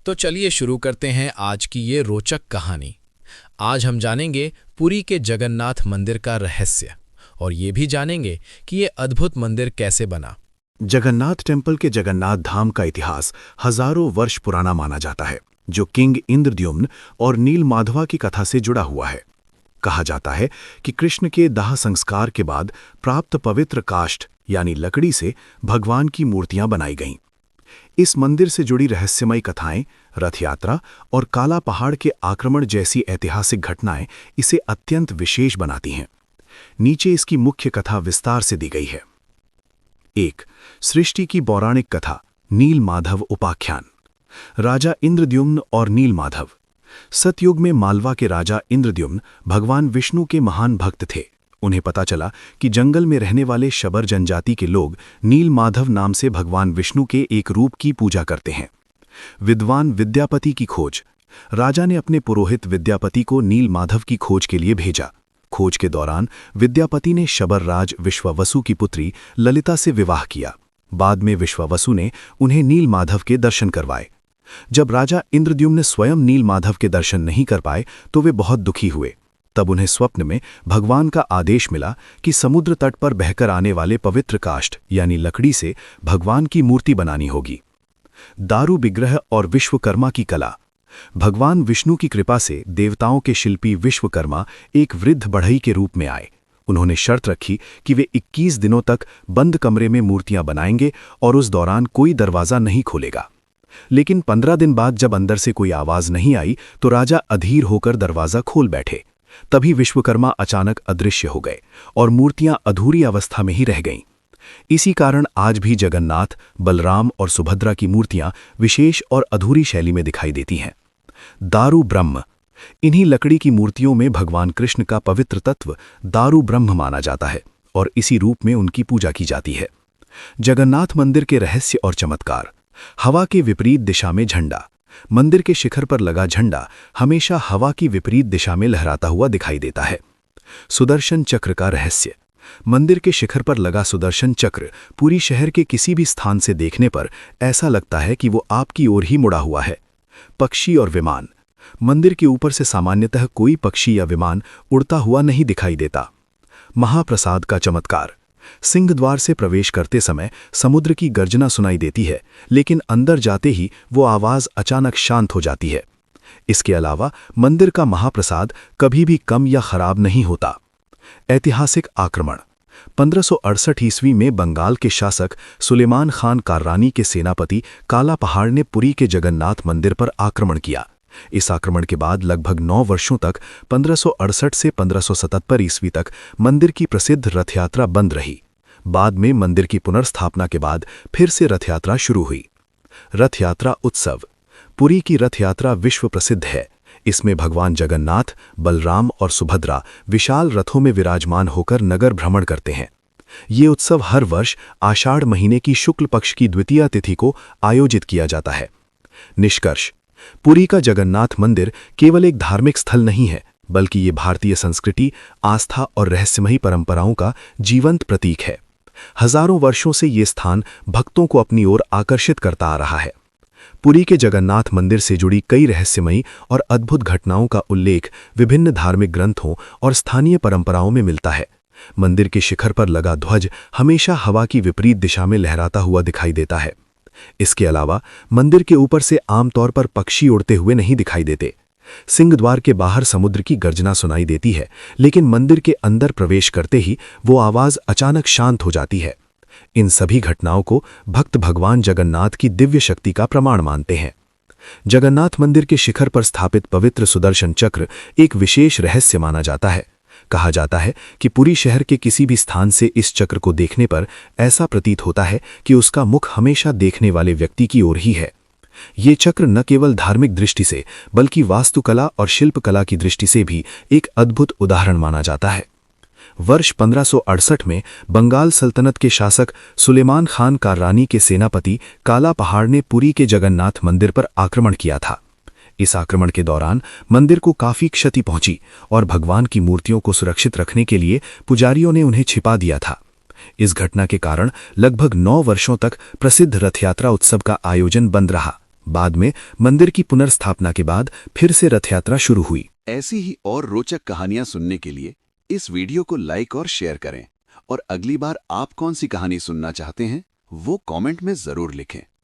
तो चलिए शुरू करते हैं आज की ये रोचक कहानी। आज हम जानेंगे पुरी के जगन्नाथ मंदिर का रहस्य और ये भी जानेंगे कि ये अद्भुत मंदिर कैसे बना। जगन्नाथ टेम्पल के जगन्नाथ धाम का इतिहास हजारों वर्ष पुराना माना जाता है, जो किंग इंद्रद्युम्न और नीलमाधवा की कथा से जुड़ा हुआ है। कहा जाता है कि कृष्ण के दाह संस्कार के बाद प्राप्त पवित्र काष्ठ यानी लकड़ी से भगवान की मूर्तियां बनाई गईं। इस मंदिर से जुड़ी रहस्यमयी कथाएं, रथ यात्रा और काला पहाड़ के आक्रमण जैसी ऐतिहासिक घटनाएं इसे अत्यंत विशेष बनाती हैं। नीचे इसकी मुख्य कथा विस्तार से दी गई है। 1. सृष्टि की पौराणिक कथा, नीलमाधव उपाख्यान। राजा इंद्रद्युम्न और नीलमाधव। सतयुग में मालवा के राजा इंद्रद्युम्न भगवान विष्णु के महान भक्त थे। उन्हें पता चला कि जंगल में रहने वाले शबर जनजाति के लोग नीलमाधव नाम से भगवान विष्णु के एक रूप की पूजा करते हैं। विद्वान विद्यापति की खोज। राजा ने अपने पुरोहित विद्यापति को नीलमाधव की खोज के लिए भेजा। खोज के दौरान विद्यापति ने शबर राज विश्वावसु की पुत्री ललिता से विवाह किया। बाद में विश्वावसु ने उन्हें नीलमाधव के दर्शन करवाए। जब राजा इंद्रद्युम्न स्वयं नीलमाधव के दर्शन नहीं कर पाए तो वे बहुत दुखी हुए। तब उन्हें स्वप्न में भगवान का आदेश मिला कि समुद्र तट पर बहकर आने वाले पवित्र काष्ठ यानी लकड़ी से भगवान की मूर्ति बनानी होगी। दारू विग्रह और विश्वकर्मा की कला। भगवान विष्णु की कृपा से देवताओं के शिल्पी विश्वकर्मा एक वृद्ध बढ़ई के रूप में आए। उन्होंने शर्त रखी कि वे 21 दिनों तक बंद कमरे में मूर्तियां बनाएंगे और उस दौरान कोई दरवाजा नहीं खोलेगा। लेकिन 15 दिन बाद जब अंदर से कोई आवाज नहीं आई तो राजा अधीर होकर दरवाजा खोल बैठे। तभी विश्वकर्मा अचानक अदृश्य हो गए और मूर्तियां अधूरी अवस्था में ही रह गईं। इसी कारण आज भी जगन्नाथ, बलराम और सुभद्रा की मूर्तियां विशेष और अधूरी शैली में दिखाई देती हैं। दारू ब्रह्म। इन्हीं लकड़ी की मूर्तियों में भगवान कृष्ण का पवित्र तत्व दारू ब्रह्म माना जाता है और इसी रूप में उनकी पूजा की जाती है। जगन्नाथ मंदिर के रहस्य और चमत्कार। हवा के विपरीत दिशा में झंडा। मंदिर के शिखर पर लगा झंडा हमेशा हवा की विपरीत दिशा में लहराता हुआ दिखाई देता है। सुदर्शन चक्र का रहस्य। मंदिर के शिखर पर लगा सुदर्शन चक्र पूरी शहर के किसी भी स्थान से देखने पर ऐसा लगता है कि वो आपकी ओर ही मुड़ा हुआ है। पक्षी और विमान। मंदिर के ऊपर से सामान्यतः कोई पक्षी या विमान उड़ता हुआ नहीं दिखाई देता। महाप्रसाद का चमत्कार। सिंहद्वार से प्रवेश करते समय समुद्र की गर्जना सुनाई देती है, लेकिन अंदर जाते ही वो आवाज अचानक शांत हो जाती है। इसके अलावा मंदिर का महाप्रसाद कभी भी कम या खराब नहीं होता। ऐतिहासिक आक्रमण। 1568 ईस्वी में बंगाल के शासक सुलेमान खान कार्रानी के सेनापति काला पहाड़ ने पुरी के जगन्नाथ मंदिर पर आक्रमण किया। इस आक्रमण के बाद लगभग 9 वर्षों तक 1568 से 1577 ईस्वी तक मंदिर की प्रसिद्ध रथयात्रा बंद रही। बाद में मंदिर की पुनर्स्थापना के बाद फिर से रथयात्रा शुरू हुई। रथयात्रा उत्सव। पुरी की रथयात्रा विश्व प्रसिद्ध है। इसमें भगवान जगन्नाथ, बलराम और सुभद्रा विशाल रथों में विराजमान होकर नगर भ्रमण करते हैं। ये उत्सव हर वर्ष आषाढ़ महीने की शुक्ल पक्ष की द्वितीया तिथि को आयोजित किया जाता है। निष्कर्ष। पुरी का जगन्नाथ मंदिर केवल एक धार्मिक स्थल नहीं है, बल्कि ये भारतीय संस्कृति, आस्था और रहस्यमयी परंपराओं का जीवंत प्रतीक है। हजारों वर्षों से ये स्थान भक्तों को अपनी ओर आकर्षित करता आ रहा है। पुरी के जगन्नाथ मंदिर से जुड़ी कई रहस्यमयी और अद्भुत घटनाओं का उल्लेख विभिन्न धार्मिक ग्रंथों और स्थानीय परंपराओं में मिलता है। मंदिर के शिखर पर लगा ध्वज हमेशा हवा की विपरीत दिशा में लहराता हुआ दिखाई देता है। इसके अलावा मंदिर के ऊपर से आमतौर पर पक्षी उड़ते हुए नहीं दिखाई देते। सिंहद्वार के बाहर समुद्र की गर्जना सुनाई देती है, लेकिन मंदिर के अंदर प्रवेश करते ही वो आवाज अचानक शांत हो जाती है। इन सभी घटनाओं को भक्त भगवान जगन्नाथ की दिव्य शक्ति का प्रमाण मानते हैं। जगन्नाथ मंदिर के शिखर पर स्थापित पवित्र सुदर्शन चक्र एक विशेष रहस्य माना जाता है। कहा जाता है कि पुरी शहर के किसी भी स्थान से इस चक्र को देखने पर ऐसा प्रतीत होता है कि उसका मुख हमेशा देखने वाले व्यक्ति की ओर ही है। ये चक्र न केवल धार्मिक दृष्टि से बल्कि वास्तुकला और शिल्पकला की दृष्टि से भी एक अद्भुत उदाहरण माना जाता है। वर्ष 1568 में बंगाल सल्तनत के शासक सुलेमान खान कार्रानी के सेनापति काला पहाड़ ने पुरी के जगन्नाथ मंदिर पर आक्रमण किया था। इस आक्रमण के दौरान मंदिर को काफी क्षति पहुंची और भगवान की मूर्तियों को सुरक्षित रखने के लिए पुजारियों ने उन्हें छिपा दिया था। इस घटना के कारण लगभग 9 वर्षों तक प्रसिद्ध रथयात्रा उत्सव का आयोजन बंद रहा। बाद में मंदिर की पुनर्स्थापना के बाद फिर से रथ यात्रा शुरू हुई। ऐसी ही और रोचक कहानियां सुनने के लिए इस वीडियो को लाइक और शेयर करें और अगली बार आप कौन सी कहानी सुनना चाहते हैं वो कमेंट में जरूर लिखें।